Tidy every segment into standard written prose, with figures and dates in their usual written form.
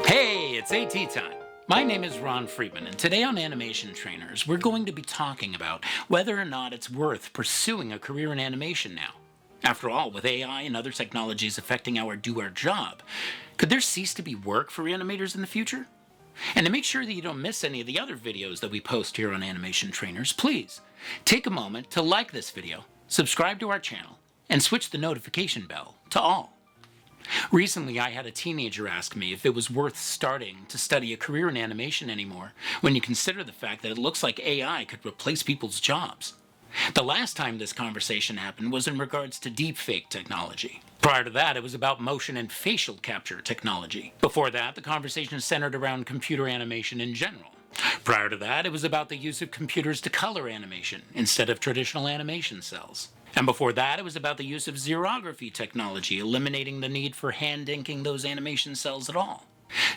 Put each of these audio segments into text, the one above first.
Hey, it's AT time. My name is Ron Friedman, and today on Animation Trainers, we're going to be talking about whether or not it's worth pursuing a career in animation now. After all, with AI and other technologies affecting our job, could there cease to be work for animators in the future? And to make sure that you don't miss any of the other videos that we post here on Animation Trainers, please take a moment to like this video, subscribe to our channel, and switch the notification bell to all. Recently, I had a teenager ask me if it was worth starting to study a career in animation anymore when you consider the fact that it looks like AI could replace people's jobs. The last time this conversation happened was in regards to deepfake technology. Prior to that, it was about motion and facial capture technology. Before that, the conversation centered around computer animation in general. Prior to that, it was about the use of computers to color animation instead of traditional animation cells. And before that, it was about the use of xerography technology, eliminating the need for hand inking those animation cells at all.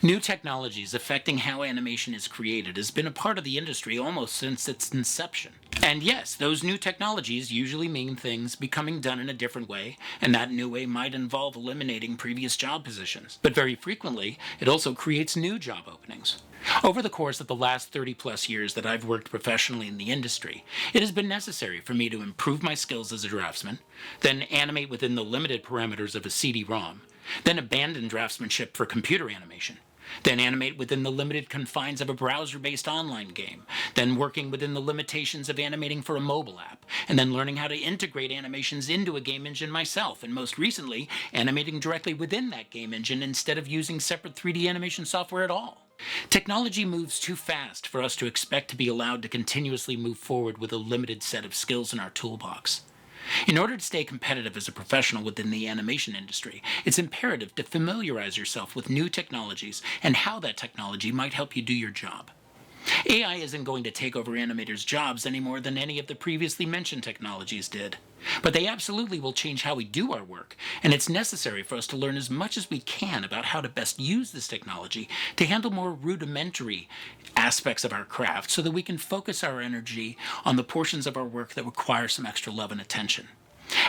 New technologies affecting how animation is created has been a part of the industry almost since its inception. And yes, those new technologies usually mean things becoming done in a different way, and that new way might involve eliminating previous job positions. But very frequently, it also creates new job openings. Over the course of the last 30 plus years that I've worked professionally in the industry, it has been necessary for me to improve my skills as a draftsman, then animate within the limited parameters of a CD-ROM, then abandon draftsmanship for computer animation, then animate within the limited confines of a browser-based online game, then working within the limitations of animating for a mobile app, and then learning how to integrate animations into a game engine myself, and most recently, animating directly within that game engine instead of using separate 3D animation software at all. Technology moves too fast for us to expect to be allowed to continuously move forward with a limited set of skills in our toolbox. In order to stay competitive as a professional within the animation industry, it's imperative to familiarize yourself with new technologies and how that technology might help you do your job. AI isn't going to take over animators' jobs any more than any of the previously mentioned technologies did. But they absolutely will change how we do our work, and it's necessary for us to learn as much as we can about how to best use this technology to handle more rudimentary aspects of our craft so that we can focus our energy on the portions of our work that require some extra love and attention.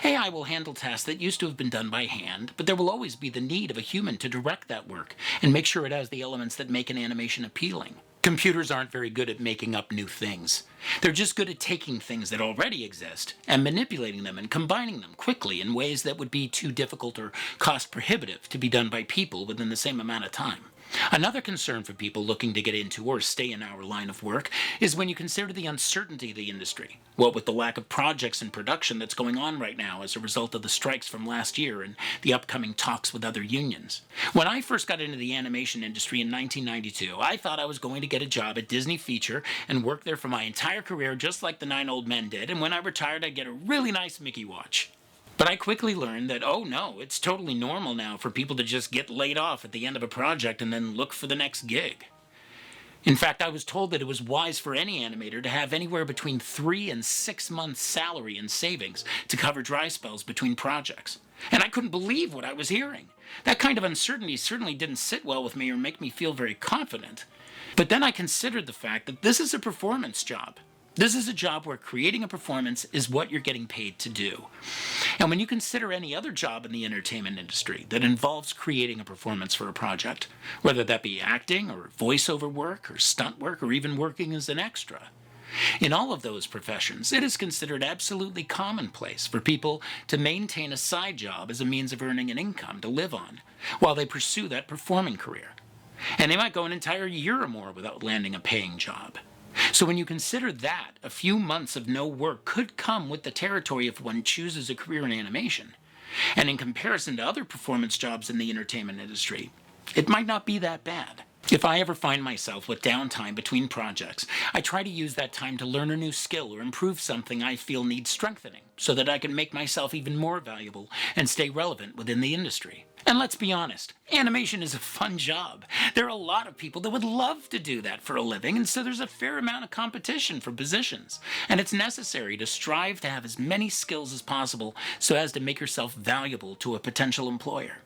AI will handle tasks that used to have been done by hand, but there will always be the need of a human to direct that work and make sure it has the elements that make an animation appealing. Computers aren't very good at making up new things. They're just good at taking things that already exist and manipulating them and combining them quickly in ways that would be too difficult or cost prohibitive to be done by people within the same amount of time. Another concern for people looking to get into or stay in our line of work is when you consider the uncertainty of the industry. What with the lack of projects in production that's going on right now as a result of the strikes from last year and the upcoming talks with other unions. When I first got into the animation industry in 1992, I thought I was going to get a job at Disney Feature and work there for my entire career just like the 9 old men did, and when I retired I'd get a really nice Mickey watch. But I quickly learned that, oh no, it's totally normal now for people to just get laid off at the end of a project and then look for the next gig. In fact, I was told that it was wise for any animator to have anywhere between 3 and 6 months' salary and savings to cover dry spells between projects. And I couldn't believe what I was hearing. That kind of uncertainty certainly didn't sit well with me or make me feel very confident. But then I considered the fact that this is a performance job. This is a job where creating a performance is what you're getting paid to do. And when you consider any other job in the entertainment industry that involves creating a performance for a project, whether that be acting or voiceover work or stunt work or even working as an extra, in all of those professions, it is considered absolutely commonplace for people to maintain a side job as a means of earning an income to live on while they pursue that performing career. And they might go an entire year or more without landing a paying job. So when you consider that, a few months of no work could come with the territory if one chooses a career in animation. And in comparison to other performance jobs in the entertainment industry, it might not be that bad. If I ever find myself with downtime between projects, I try to use that time to learn a new skill or improve something I feel needs strengthening, so that I can make myself even more valuable and stay relevant within the industry. And let's be honest, animation is a fun job. There are a lot of people that would love to do that for a living, and so there's a fair amount of competition for positions. And it's necessary to strive to have as many skills as possible so as to make yourself valuable to a potential employer.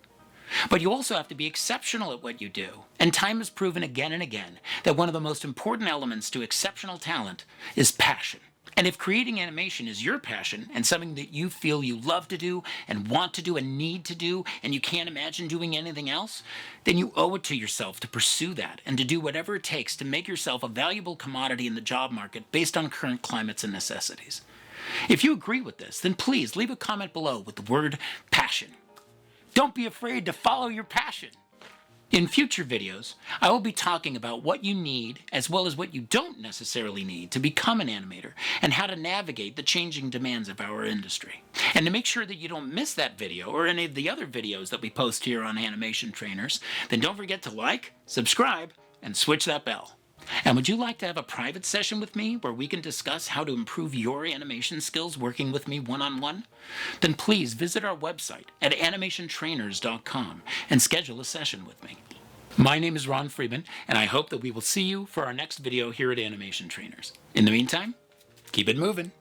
But you also have to be exceptional at what you do. And time has proven again and again that one of the most important elements to exceptional talent is passion. And if creating animation is your passion and something that you feel you love to do and want to do and need to do and you can't imagine doing anything else, then you owe it to yourself to pursue that and to do whatever it takes to make yourself a valuable commodity in the job market based on current climates and necessities. If you agree with this, then please leave a comment below with the word passion. Don't be afraid to follow your passion. In future videos, I will be talking about what you need as well as what you don't necessarily need to become an animator and how to navigate the changing demands of our industry. And to make sure that you don't miss that video or any of the other videos that we post here on Animation Trainers, then don't forget to like, subscribe, and switch that bell. And would you like to have a private session with me where we can discuss how to improve your animation skills working with me one-on-one? Then please visit our website at animationtrainers.com and schedule a session with me. My name is Ron Friedman, and I hope that we will see you for our next video here at Animation Trainers. In the meantime, keep it moving.